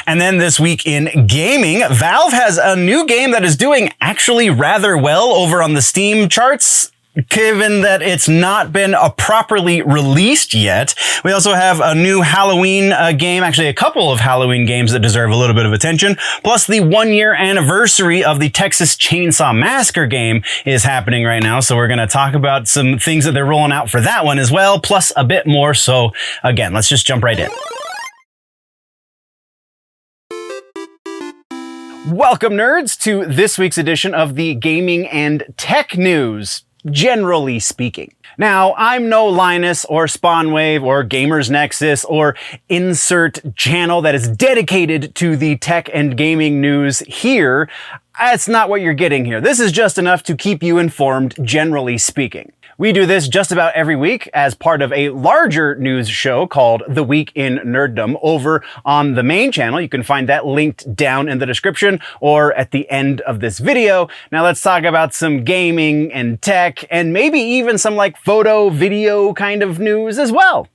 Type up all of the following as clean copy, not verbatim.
And then this week in gaming, Valve has a new game that is doing actually rather well over on the Steam charts, given that it's not been properly released yet. We also have a new Halloween game, actually a couple of Halloween games that deserve a little bit of attention, plus the 1-year anniversary of the Texas Chainsaw Massacre game is happening right now, so we're going to talk about some things that they're rolling out for that one as well, plus a bit more. So again, let's just jump right in. Welcome, nerds, to this week's edition of the Gaming and Tech News, generally speaking. Now, I'm no Linus or Spawnwave or Gamers Nexus or insert channel that is dedicated to the tech and gaming news here. That's not what you're getting here. This is just enough to keep you informed, generally speaking. We do this just about every week as part of a larger news show called The Week in Nerddom over on the main channel. You can find that linked down in the description or at the end of this video. Now let's talk about some gaming and tech and maybe even some like photo, video kind of news as well.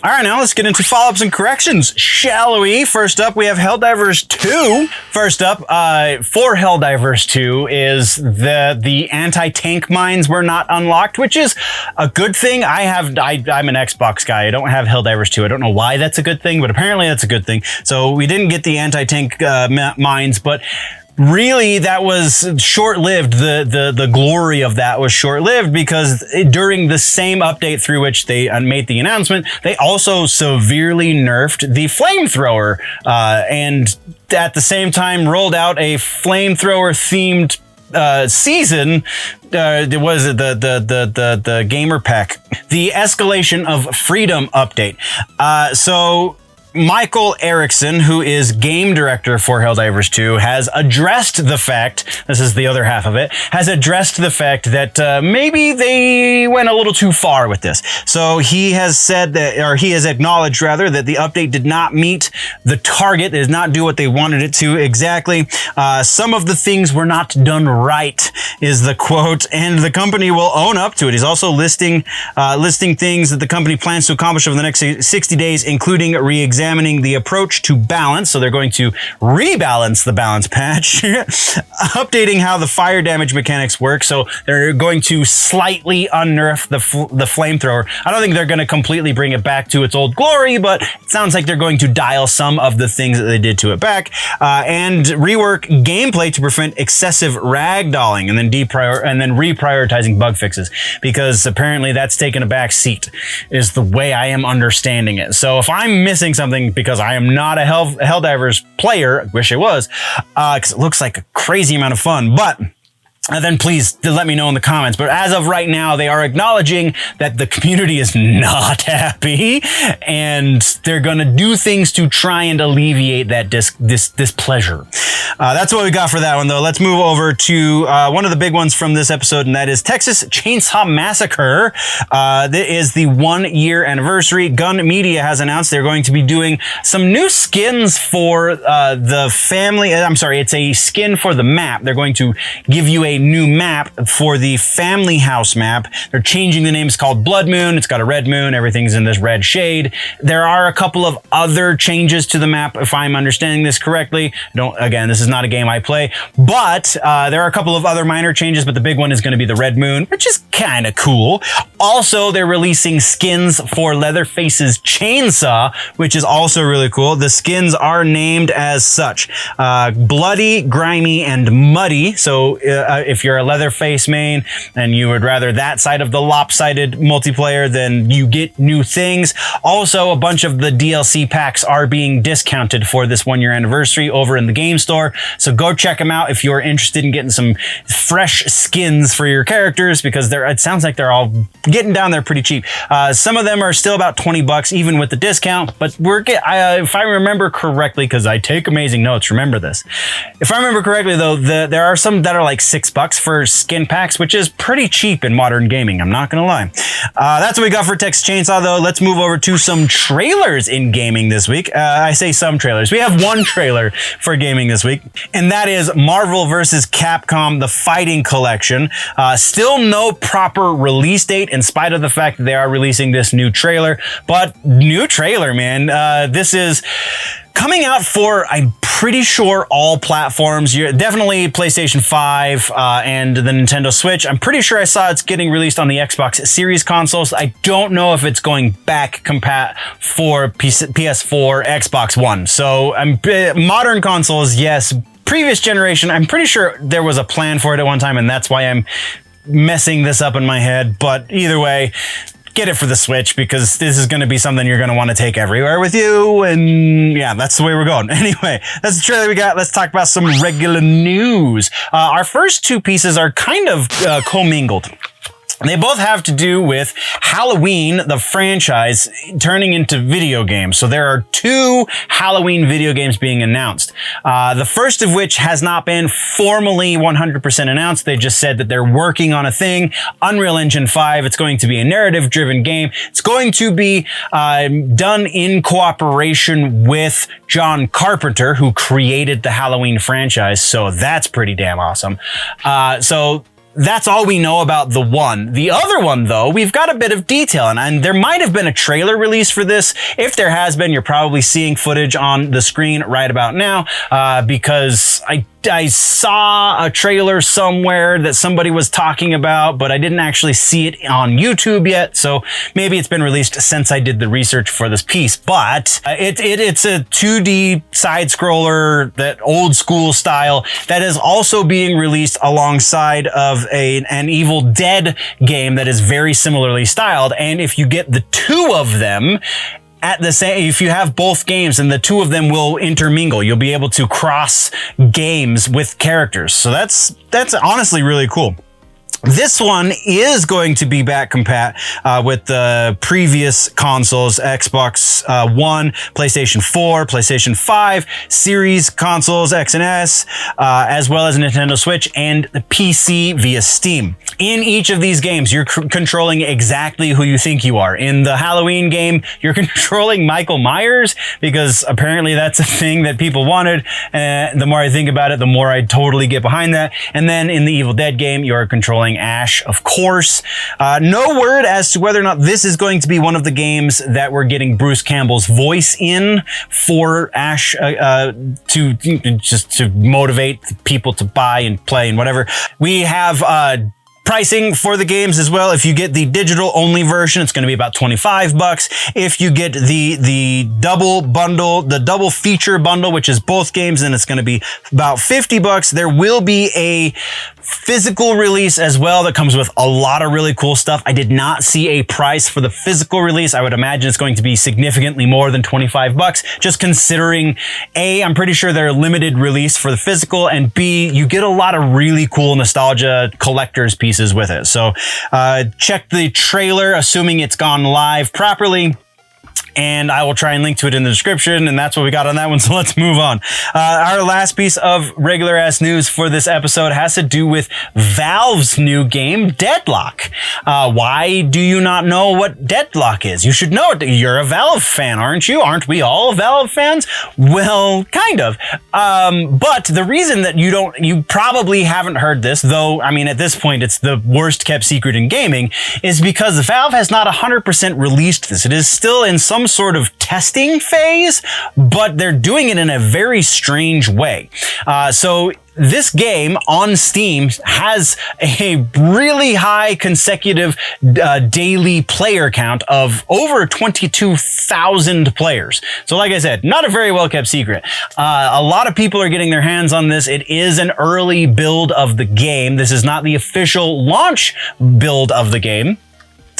All right, now let's get into follow-ups and corrections, shall we? First up, we have Helldivers 2. First up, for Helldivers 2 is the anti-tank mines were not unlocked, which is a good thing. I'm an Xbox guy. I don't have Helldivers 2. I don't know why that's a good thing, but apparently that's a good thing. So we didn't get the anti-tank mines, but really, that was short-lived. The glory of that was short-lived because during the same update through which they made the announcement, they also severely nerfed the flamethrower, and at the same time rolled out a flamethrower-themed season. Was it the gamer pack, the Escalation of Freedom update? So Mikael Eriksson, who is game director for Helldivers 2, has addressed the fact, this is the other half of it, has addressed the fact that maybe they went a little too far with this. So he has said that, or he has acknowledged rather, that the update did not meet the target, did not do what they wanted it to exactly. Some of the things were not done right, is the quote, and the company will own up to it. He's also listing things that the company plans to accomplish over the next 60 days, including re-examining the approach to balance. So they're going to rebalance the balance patch, updating how the fire damage mechanics work. So they're going to slightly unnerf the flamethrower. I don't think they're going to completely bring it back to its old glory, but it sounds like they're going to dial some of the things that they did to it back, and rework gameplay to prevent excessive ragdolling, and then reprioritizing bug fixes, because apparently that's taken a back seat, is the way I am understanding it. So if I'm missing something, because I am not a Helldivers player, I wish I was, because it looks like a crazy amount of fun, but then please let me know in the comments. But as of right now, they are acknowledging that the community is not happy, and they're going to do things to try and alleviate that displeasure. That's what we got for that one, though. Let's move over to one of the big ones from this episode, and that is Texas Chainsaw Massacre. That is the 1-year anniversary. Gun Media has announced they're going to be doing some new skins for the family. I'm sorry, it's a skin for the map. They're going to give you a new map for the family house map. They're changing the name. It's called Blood Moon. It's got a red moon. Everything's in this red shade. There are a couple of other changes to the map, if I'm understanding this correctly. Again, this is not a game I play, but there are a couple of other minor changes, but the big one is going to be the red moon, which is kind of cool. Also, they're releasing skins for Leatherface's chainsaw, which is also really cool. The skins are named as such: Bloody, Grimy, and Muddy. So if you're a Leatherface main and you would rather that side of the lopsided multiplayer, then you get new things. Also, a bunch of the DLC packs are being discounted for this 1-year anniversary over in the game store. So go check them out if you're interested in getting some fresh skins for your characters, because it sounds like they're all getting down there pretty cheap. Some of them are still about $20 even with the discount, but if I remember correctly, because I take amazing notes, remember this. If I remember correctly, though, there are some that are like $6 for skin packs, which is pretty cheap in modern gaming, I'm not gonna lie. That's what we got for Texas Chainsaw, though. Let's move over to some trailers in gaming this week. I say some trailers. We have one trailer for gaming this week, and that is Marvel vs. Capcom, the Fighting Collection. Still no proper release date, in spite of the fact that they are releasing this new trailer, but new trailer, man. This is coming out for, I'm pretty sure, all platforms. You're definitely PlayStation 5 and the Nintendo Switch. I'm pretty sure I saw it's getting released on the Xbox Series consoles. I don't know if it's going back compat for PS4, Xbox One. So modern consoles, yes. Previous generation, I'm pretty sure there was a plan for it at one time, and that's why I'm messing this up in my head. But either way, get it for the Switch, because this is going to be something you're going to want to take everywhere with you. And yeah, that's the way we're going. Anyway, that's the trailer we got. Let's talk about some regular news. Our first two pieces are kind of commingled. They both have to do with Halloween, the franchise, turning into video games. So there are two Halloween video games being announced. The first of which has not been formally 100% announced. They just said that they're working on a thing. Unreal Engine 5. It's going to be a narrative-driven game. It's going to be done in cooperation with John Carpenter, who created the Halloween franchise. So that's pretty damn awesome. That's all we know about the one. The other one, though, we've got a bit of detail, and there might have been a trailer release for this. If there has been, you're probably seeing footage on the screen right about now, because I saw a trailer somewhere that somebody was talking about, but I didn't actually see it on YouTube yet. So maybe it's been released since I did the research for this piece. But it's a 2D side scroller, that old school style, that is also being released alongside of an Evil Dead game that is very similarly styled. And if you get the two of them at the same, if you have both games, and the two of them will intermingle, you'll be able to cross games with characters. So that's honestly really cool. This one is going to be back compat with the previous consoles, Xbox One, PlayStation 4, PlayStation 5, Series consoles, X and S, as well as Nintendo Switch and the PC via Steam. In each of these games, you're controlling exactly who you think you are. In the Halloween game, you're controlling Michael Myers, because apparently that's a thing that people wanted. The more I think about it, the more I totally get behind that. And then in the Evil Dead game, you're controlling Ash, of course. No word as to whether or not this is going to be one of the games that we're getting Bruce Campbell's voice in for Ash, to motivate people to buy and play and whatever. We have pricing for the games as well. If you get the digital only version, it's going to be about $25. If you get the double bundle, the double feature bundle, which is both games, then it's going to be about $50. There will be a physical release as well that comes with a lot of really cool stuff. I did not see a price for the physical release. I would imagine it's going to be significantly more than $25, just considering A, I'm pretty sure they're a limited release for the physical, and B, you get a lot of really cool nostalgia collector's pieces with it. So check the trailer, assuming it's gone live properly, and I will try and link to it in the description, and that's what we got on that one, so let's move on. Our last piece of regular-ass news for this episode has to do with Valve's new game, Deadlock. Why do you not know what Deadlock is? You should know it. You're a Valve fan, aren't you? Aren't we all Valve fans? Well, kind of. But the reason that you probably haven't heard this, though, I mean, at this point, it's the worst kept secret in gaming, is because Valve has not 100% released this. It is still in some sort of testing phase, but they're doing it in a very strange way. So this game on Steam has a really high consecutive daily player count of over 22,000 players. So like I said, not a very well kept secret. A lot of people are getting their hands on this. It is an early build of the game. This is not the official launch build of the game.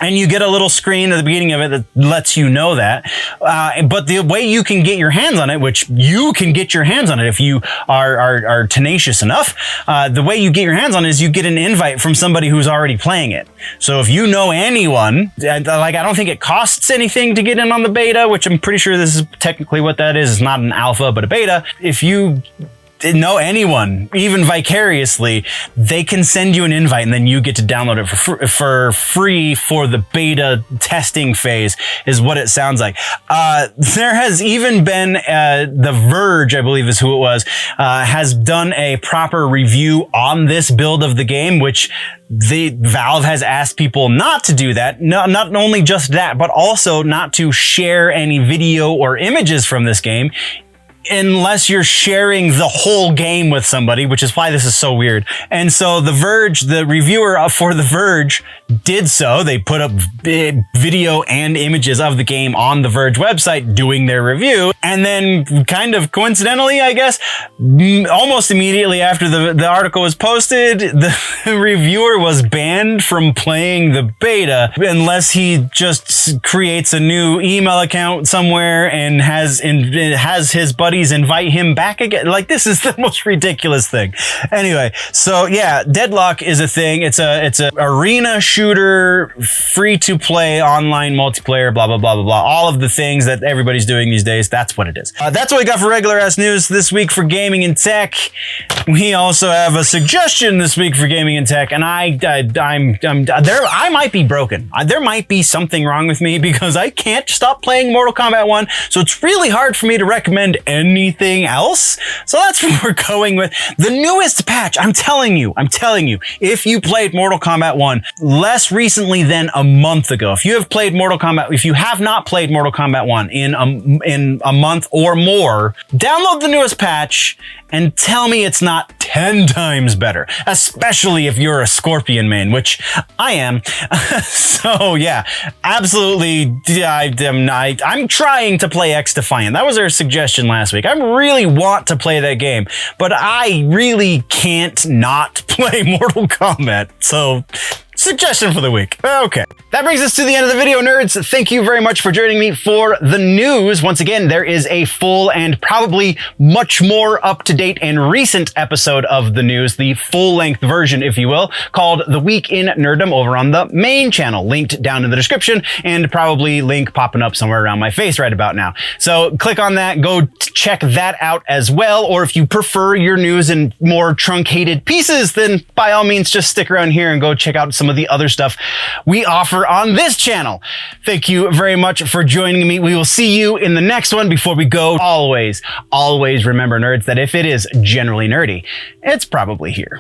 And you get a little screen at the beginning of it that lets you know that. But the way you can get your hands on it, which you can get your hands on it if you are tenacious enough, the way you get your hands on it is you get an invite from somebody who's already playing it. So if you know anyone, like, I don't think it costs anything to get in on the beta, which I'm pretty sure this is technically what that is. It's not an alpha, but a beta. If you know anyone, even vicariously, they can send you an invite, and then you get to download it for free for the beta testing phase, is what it sounds like. There has even been The Verge, I believe is who it was, has done a proper review on this build of the game, which Valve has asked people not to do that. No, not only just that, but also not to share any video or images from this game, unless you're sharing the whole game with somebody, which is why this is so weird. And so The Verge, the reviewer for The Verge did so. They put up video and images of the game on the Verge website doing their review. And then kind of coincidentally, I guess, almost immediately after the article was posted, the reviewer was banned from playing the beta unless he just creates a new email account somewhere and has his buddies invite him back again. Like, this is the most ridiculous thing. Anyway, so yeah, Deadlock is a thing. It's a arena shooter, free to play online multiplayer, blah, blah, blah, blah, blah. All of the things that everybody's doing these days. That's what it is. That's what we got for regular ass news this week for gaming and tech. We also have a suggestion this week for gaming and tech, and I'm there. I might be broken. There might be something wrong with me because I can't stop playing Mortal Kombat 1. So it's really hard for me to recommend anything else. So that's what we're going with. The newest patch. I'm telling you, if you played Mortal Kombat 1 less recently than a month ago, if you have not played Mortal Kombat 1 in a month or more, download the newest patch and tell me it's not 10 times better, especially if you're a Scorpion main, which I am. So yeah, absolutely. I'm trying to play X Defiant. That was our suggestion last week. I really want to play that game, but I really can't not play Mortal Kombat. So suggestion for the week. Okay. That brings us to the end of the video, nerds. Thank you very much for joining me for the news. Once again, there is a full and probably much more up-to-date and recent episode of the news, the full-length version, if you will, called The Week in Nerddom over on the main channel, linked down in the description, and probably link popping up somewhere around my face right about now. So click on that, go check that out as well, or if you prefer your news in more truncated pieces, then by all means, just stick around here and go check out some of the other stuff we offer on this channel. Thank you very much for joining me. We will see you in the next one. Before we go, always remember, nerds, that if it is generally nerdy, it's probably here.